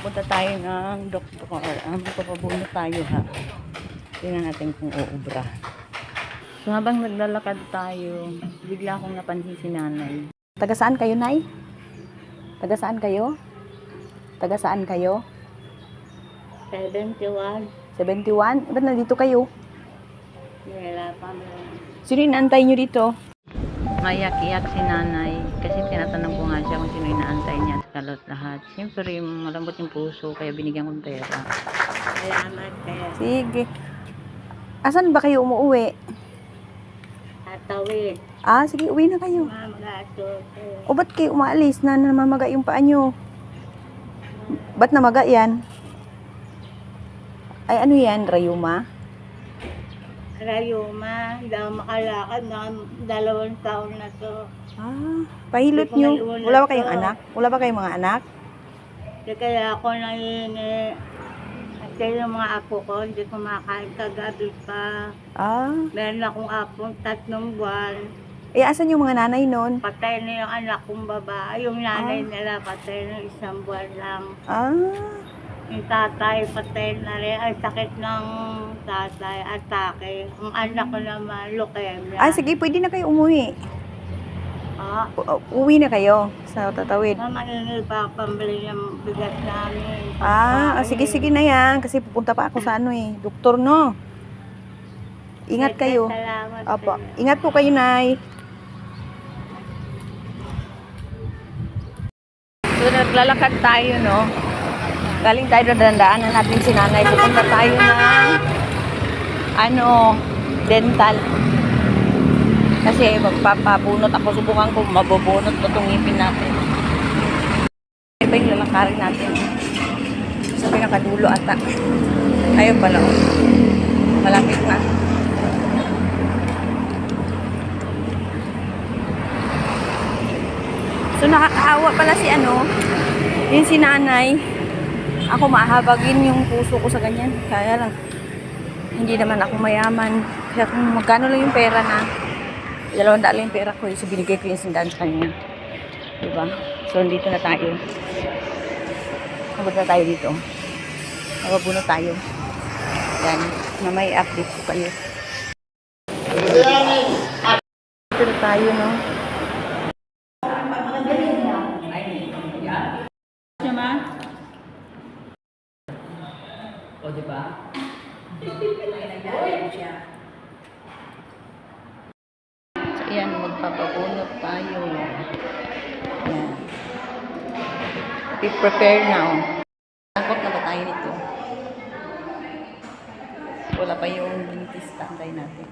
pupunta tayo ng doktor. Magpapabunot tayo ha. Tingnan natin kung uubra. So habang naglalakad tayo, bigla akong napansin si nanay. Taga saan kayo, Nay? Taga saan kayo? Taga saan kayo? 71. 71? Ba't nandito kayo? Wala pa. Sino inaantay nyo dito? Ngayak-iyak si nanay. Kasi tinatanong ko nga siya kung sino inaantay niya sa kalot lahat. Siyempre, malambot yung puso, kaya binigyan kong pera. Salamat kaya. Sige. Asan ba kayo umuwi? Tatawid. Sige, uwi na kayo. Mamagato. O ba't kayo umaalis na namamaga yung paa nyo? Ba't namaga yan? Ay, ano yan? Rayuma? Rayuma. Hindi ako makalakad na 2 taon na to. Pahilot Hindi ko nyo. maiulit Wala ba kayong to. anak? Wala ba kayong mga anak? Kaya ako nahingi. Kasi yung mga apo ko, hindi kumakain kagabi pa. Meron akong apong 3 buwan. Asan yung mga nanay nun? Patay na yung anak kong babae. Yung nanay nila patay na 1 buwan lang. Yung tatay patay na rin. Ay, sakit ng tatay. Atake. Ang anak ko naman, leukemia. Sige, pwede na kayo umuwi. Uwi na kayo sa Tatawid. Mamangingi pa ako pambili ng bigas namin. Sige na yan. Kasi pupunta pa ako sa doktor, no? Ingat kayo. Salamat. Opo. Ingat po kayo, Nay. So, naglalakad tayo, no? Galing tayo na dandaanan natin si nanay. Pupunta tayo ng dental. Kasi magpapabunot ako. Subukan ko mabubunot na itong ngipin natin. Ito yung lalakarin natin. Sa pinakadulo ata. Ayun pala. Malapit na. So nakakaawa pala si yung si nanay. Ako mahabagin yung puso ko sa ganyan. Kaya lang, hindi naman ako mayaman. Kaya kung magkano lang yung pera na, 200 lang yung pera ko. So binigay ko yung 100 sa kanya. Diba? So dito na tayo. Magpunta tayo dito. Mababuno tayo. Yan. Mamay update ko kayo. Dito na tayo, no? O, diba? So, ayan, magpapabunot tayo. Ayan. Prepare now. Takot na ba tayo nito? Wala pa yung dentist. Tantay natin.